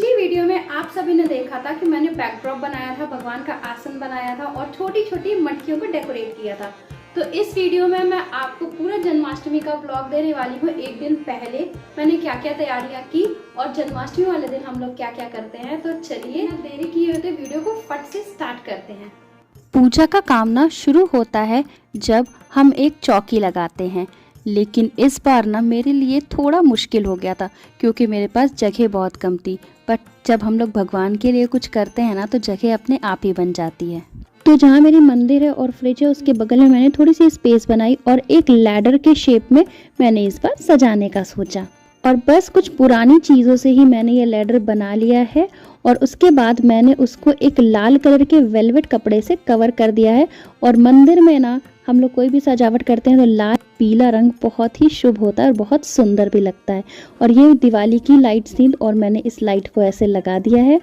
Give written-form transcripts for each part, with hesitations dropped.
पिछली वीडियो में आप सभी ने देखा था कि मैंने बैकड्रॉप बनाया था, भगवान का आसन बनाया था और छोटी छोटी मटकियों को डेकोरेट किया था। तो इस वीडियो में मैं आपको पूरा जन्माष्टमी का व्लॉग देने वाली हूँ। एक दिन पहले मैंने क्या क्या तैयारियां की और जन्माष्टमी वाले दिन हम लोग क्या क्या करते हैं। तो चलिए देरी किए होते वीडियो को फट से स्टार्ट करते हैं। पूजा का काम ना शुरू होता है जब हम एक चौकी लगाते हैं, लेकिन इस बार ना मेरे लिए थोड़ा मुश्किल हो गया था क्योंकि मेरे पास जगह बहुत कम थी। बट जब हम लोग भगवान के लिए कुछ करते हैं ना तो जगह अपने आप ही बन जाती है। तो जहाँ मेरी मंदिर है और फ्रिज है उसके बगल में मैंने थोड़ी सी स्पेस बनाई और एक लैडर के शेप में मैंने इस बार सजाने का सोचा। और बस कुछ पुरानी चीज़ों से ही मैंने ये लैडर बना लिया है और उसके बाद मैंने उसको एक लाल कलर के वेलवेट कपड़े से कवर कर दिया है। और मंदिर में ना हम लोग कोई भी सजावट करते हैं तो लाल पीला रंग बहुत ही शुभ होता है और बहुत सुंदर भी लगता है। और ये दिवाली की लाइट्स थी और मैंने इस लाइट को ऐसे लगा दिया है।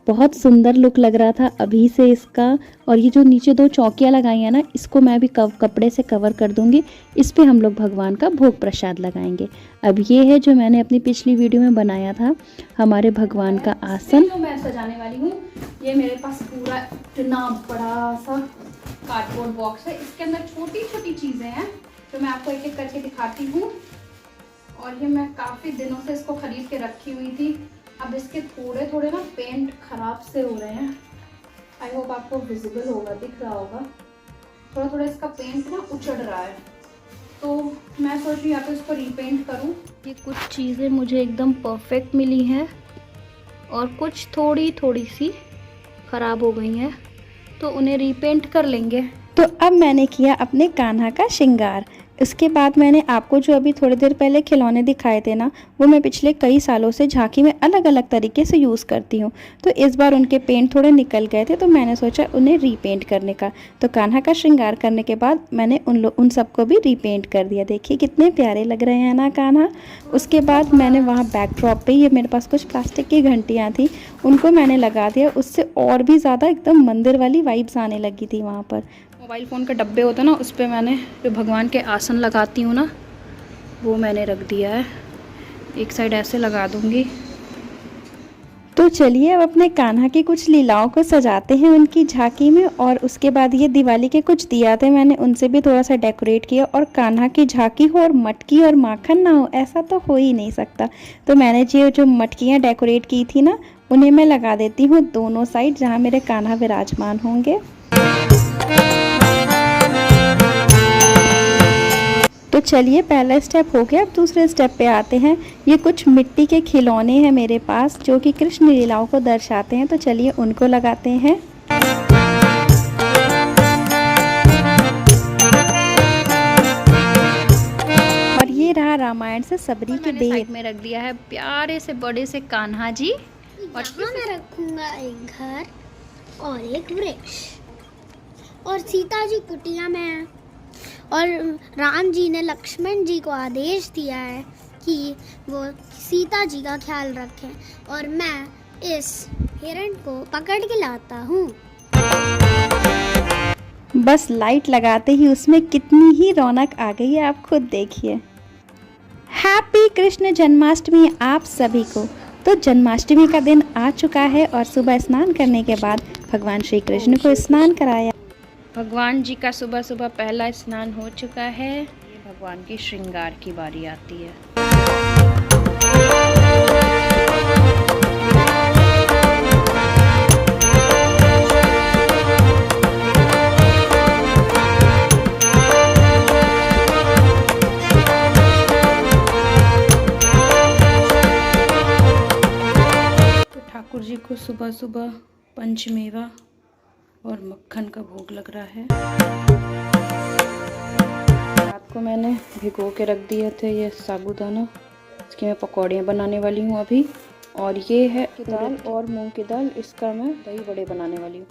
बहुत सुंदर लुक लग रहा था अभी से इसका। और ये जो नीचे दो चौकियाँ लगाई हैं ना, इसको मैं भी कपड़े से कवर कर दूंगी। इस पे हम लोग भगवान का भोग प्रसाद लगाएंगे। अब ये है जो मैंने अपनी पिछली वीडियो में बनाया था, हमारे भगवान का आसन जो मैं सजाने वाली हूँ। ये मेरे पास पूरा इतना बड़ा सा कार्डबोर्ड बॉक्स है। इसके अंदर छोटी छोटी चीज़ें हैं जो मैं आपको एक एक करके दिखाती हूँ। और ये मैं काफ़ी दिनों से इसको खरीद के रखी हुई थी। अब इसके थोड़े थोड़े ना पेंट खराब से हो रहे हैं। आई होप आपको विजिबल होगा, दिख रहा होगा। थोड़ा थोड़ा इसका पेंट ना उचड़ रहा है, तो मैं सोच रही हूँ या तो इसको रीपेंट करूँ। ये कुछ चीज़ें मुझे एकदम परफेक्ट मिली हैं और कुछ थोड़ी थोड़ी सी ख़राब हो गई हैं, तो उन्हें रीपेंट कर लेंगे। तो अब मैंने किया अपने कान्हा का श्रृंगार। उसके बाद मैंने आपको जो अभी थोड़ी देर पहले खिलौने दिखाए थे ना, वो मैं पिछले कई सालों से झांकी में अलग अलग तरीके से यूज़ करती हूँ। तो इस बार उनके पेंट थोड़े निकल गए थे तो मैंने सोचा उन्हें रीपेंट करने का। तो कान्हा का श्रृंगार करने के बाद मैंने उन सबको भी रीपेंट कर दिया। देखिए कितने प्यारे लग रहे हैं ना कान्हा। उसके बाद मैंने वहाँ बैकड्रॉप पे ये मेरे पास कुछ प्लास्टिक की घंटियाँ थी, उनको मैंने लगा दिया। उससे और भी ज़्यादा एकदम मंदिर वाली वाइब्स आने लगी थी वहाँ पर। मोबाइल फ़ोन के डब्बे होते हैं ना, उस पर मैंने जो भगवान के आसन लगाती हूँ ना, वो मैंने रख दिया है। एक साइड ऐसे लगा दूँगी। तो चलिए अब अपने कान्हा की कुछ लीलाओं को सजाते हैं उनकी झांकी में। और उसके बाद ये दिवाली के कुछ दिया थे, मैंने उनसे भी थोड़ा सा डेकोरेट किया। और कान्हा की झांकी हो और मटकी और माखन ना हो, ऐसा तो हो ही नहीं सकता। तो मैंने जो मटकियाँ डेकोरेट की थी ना, उन्हें मैं लगा देती हूँ दोनों साइड जहाँ मेरे कान्हा विराजमान होंगे। तो चलिए पहला स्टेप हो गया, अब दूसरे स्टेप पे आते हैं। ये कुछ मिट्टी के खिलौने हैं मेरे पास जो कि कृष्ण लीलाओं को दर्शाते हैं। तो चलिए उनको लगाते हैं। और ये रहा रामायण से सबरी के बेद में रख दिया है प्यारे से बड़े से कान्हा जी। और मैं रखूंगा एक घर और एक वृक्ष, और सीता जी कुटिया में है। और राम जी ने लक्ष्मण जी को आदेश दिया है कि वो सीता जी का ख्याल रखें, और मैं इस हिरण को पकड़ के लाता हूँ। बस लाइट लगाते ही उसमें कितनी ही रौनक आ गई है, आप खुद देखिए। हैप्पी कृष्ण जन्माष्टमी आप सभी को। तो जन्माष्टमी का दिन आ चुका है और सुबह स्नान करने के बाद भगवान श्री कृष्ण को स्नान कराया। भगवान जी का सुबह सुबह पहला स्नान हो चुका है। ये भगवान की श्रृंगार की बारी आती है। तो ठाकुर जी को सुबह सुबह पंचमेवा और मक्खन का भोग लग रहा है। रात को मैंने भिगो के रख दिए थे ये साबूदाना, इसकी मैं पकौड़ियाँ बनाने वाली हूँ अभी। और ये है दाल और मूंग की दाल, इसका मैं दही बड़े बनाने वाली हूँ।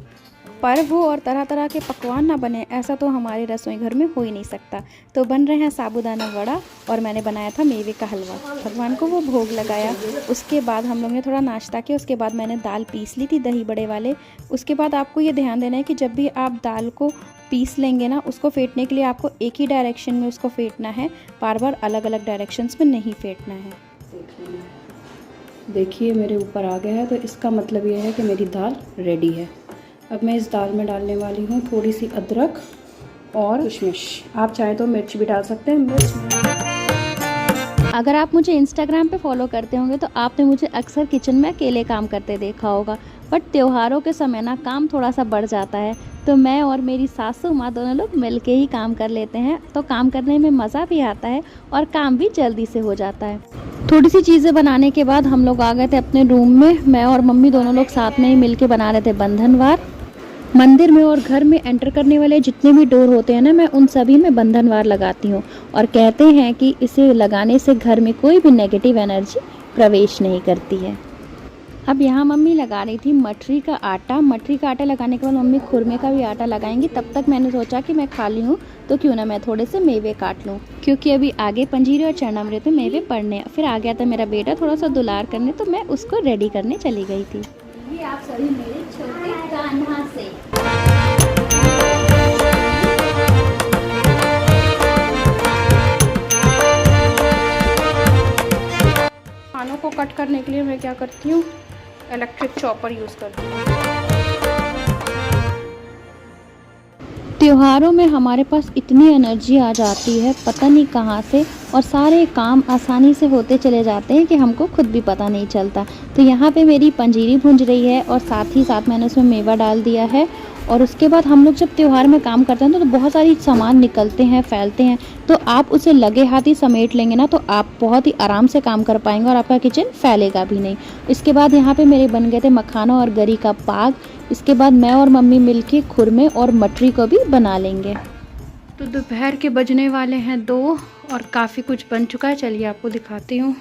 पर्व हो और तरह तरह के पकवान ना बने, ऐसा तो हमारे रसोई घर में हो ही नहीं सकता। तो बन रहे हैं साबूदाना वड़ा और मैंने बनाया था मेवे का हलवा। भगवान को वो भोग लगाया। उसके बाद हम लोग ने थोड़ा नाश्ता किया। उसके बाद मैंने दाल पीस ली थी दही बड़े वाले। उसके बाद आपको ये ध्यान देना है कि जब भी आप दाल को पीस लेंगे ना, उसको फेंटने के लिए आपको एक ही डायरेक्शन में उसको फेंटना है, बार बार अलग अलग डायरेक्शंस में नहीं फेंटना है। देखिए मेरे ऊपर आ गया है, तो इसका मतलब ये है कि मेरी दाल रेडी है। अब मैं इस दाल में डालने वाली हूँ थोड़ी सी अदरक और किशमिश। आप चाहें तो मिर्च भी डाल सकते हैं। मिर्च, अगर आप मुझे इंस्टाग्राम पे फॉलो करते होंगे तो आपने मुझे अक्सर किचन में अकेले काम करते देखा होगा, बट त्योहारों के समय ना काम थोड़ा सा बढ़ जाता है, तो मैं और मेरी सासू माँ दोनों लोग मिलके ही काम कर लेते हैं। तो काम करने में मज़ा भी आता है और काम भी जल्दी से हो जाता है। थोड़ी सी चीज़ें बनाने के बाद हम लोग आ गए थे अपने रूम में। मैं और मम्मी दोनों लोग साथ में ही मिलके बना रहे थे बंधनवार। मंदिर में और घर में एंटर करने वाले जितने भी डोर होते हैं ना, मैं उन सभी में बंधनवार लगाती हूँ, और कहते हैं कि इसे लगाने से घर में कोई भी नेगेटिव एनर्जी प्रवेश नहीं करती है। अब यहाँ मम्मी लगा रही थी मटरी का आटा। मटरी का आटा लगाने के बाद मम्मी खुरमे का भी आटा लगाएंगी। तब तक मैंने सोचा कि मैं खाली हूँ तो क्यों ना मैं थोड़े से मेवे काट लूँ, क्योंकि अभी आगे पंजीरी और चरणामृत में मेवे पड़ने। फिर आ गया था मेरा बेटा थोड़ा सा दुलार करने, तो मैं उसको रेडी करने चली गई थी। ये आप सभी मेरे छोटे कान्हा से। खानों को कट करने के लिए मैं क्या करती हूँ, इलेक्ट्रिक चॉपर यूज़ करती हूँ। त्योहारों में हमारे पास इतनी एनर्जी आ जाती है पता नहीं कहाँ से, और सारे काम आसानी से होते चले जाते हैं कि हमको खुद भी पता नहीं चलता। तो यहाँ पे मेरी पंजीरी भुंज रही है और साथ ही साथ मैंने उसमें मेवा डाल दिया है। और उसके बाद हम लोग जब त्योहार में काम करते हैं तो बहुत सारी सामान निकलते हैं, फैलते हैं, तो आप उसे लगे हाथ ही समेट लेंगे ना, तो आप बहुत ही आराम से काम कर पाएंगे और आपका किचन फैलेगा भी नहीं। इसके बाद यहाँ पे मेरे बन गए थे मखाना और गरी का पाग। इसके बाद मैं और मम्मी मिलके खुरमे और मटरी को भी बना लेंगे। तो दोपहर के बजने वाले हैं 2 और काफ़ी कुछ बन चुका है। चलिए आपको दिखाती हूँ।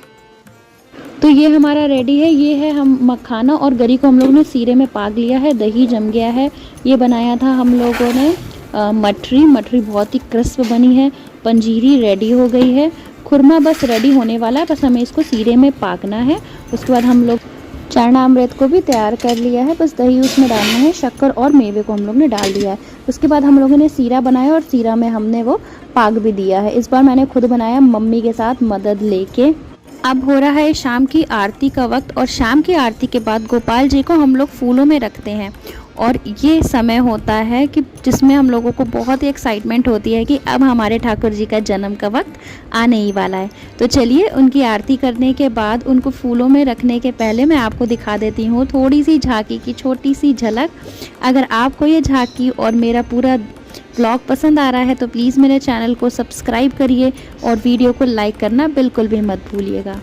तो ये हमारा रेडी है। ये है हम मखाना और गरी को हम लोगों ने सीरे में पाग लिया है, दही जम गया है। ये बनाया था हम लोगों ने मटरी बहुत ही क्रिस्प बनी है। पंजीरी रेडी हो गई है। खुरमा बस रेडी होने वाला है, बस हमें इसको सीरे में पाकना है। उसके बाद हम लोग चरणामृत को भी तैयार कर लिया है, बस दही उसमें डालना है, शक्कर और मेवे को हम लोग ने डाल दिया है। उसके बाद हम लोगों ने सीरा बनाया और सीरा में हमने वो पाग भी दिया है। इस बार मैंने खुद बनाया मम्मी के साथ मदद लेके। अब हो रहा है शाम की आरती का वक्त, और शाम की आरती के बाद गोपाल जी को हम लोग फूलों में रखते हैं। और ये समय होता है कि जिसमें हम लोगों को बहुत ही एक्साइटमेंट होती है कि अब हमारे ठाकुर जी का जन्म का वक्त आने ही वाला है। तो चलिए उनकी आरती करने के बाद उनको फूलों में रखने के पहले मैं आपको दिखा देती हूँ थोड़ी सी झांकी की छोटी सी झलक। अगर आपको ये झांकी और मेरा पूरा व्लॉग पसंद आ रहा है तो प्लीज़ मेरे चैनल को सब्सक्राइब करिए और वीडियो को लाइक करना बिल्कुल भी मत भूलिएगा।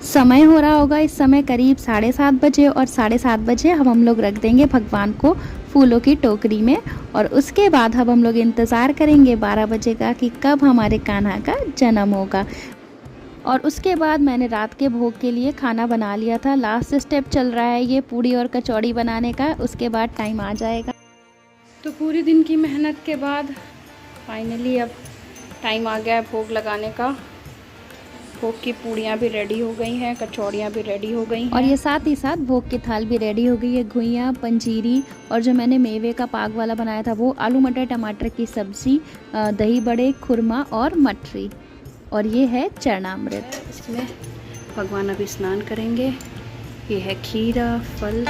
समय हो रहा होगा इस समय करीब 7:30 बजे, और 7:30 बजे हम लोग रख देंगे भगवान को फूलों की टोकरी में। और उसके बाद हम लोग इंतज़ार करेंगे 12 बजे का कि कब हमारे कान्हा का जन्म होगा। और उसके बाद मैंने रात के भोग के लिए खाना बना लिया था। लास्ट स्टेप चल रहा है ये पूड़ी और कचौड़ी बनाने का, उसके बाद टाइम आ जाएगा। तो पूरे दिन की मेहनत के बाद फाइनली अब टाइम आ गया है भोग लगाने का। भोग की पूड़ियाँ भी रेडी हो गई हैं, कचौड़ियाँ भी रेडी हो गई हैं, और ये साथ ही साथ भोग की थाल भी रेडी हो गई है। घुइयाँ, पंजीरी, और जो मैंने मेवे का पाग वाला बनाया था वो, आलू मटर टमाटर की सब्ज़ी, दही बड़े, खुरमा और मटरी, और ये है चरणामृत। इसमें भगवान अभी स्नान करेंगे। ये है खीरा, फल।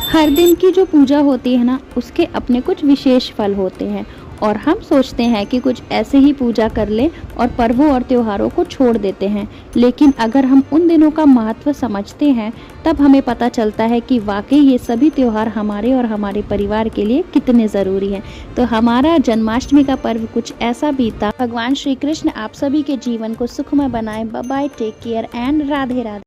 हर दिन की जो पूजा होती है ना, उसके अपने कुछ विशेष फल होते हैं, और हम सोचते हैं कि कुछ ऐसे ही पूजा कर लें और पर्वों और त्योहारों को छोड़ देते हैं। लेकिन अगर हम उन दिनों का महत्व समझते हैं तब हमें पता चलता है कि वाकई ये सभी त्योहार हमारे और हमारे परिवार के लिए कितने ज़रूरी हैं। तो हमारा जन्माष्टमी का पर्व कुछ ऐसा बीता। भगवान श्री कृष्ण आप सभी के जीवन को सुखमय बनाए। Bye bye, take care and Radhe Radhe.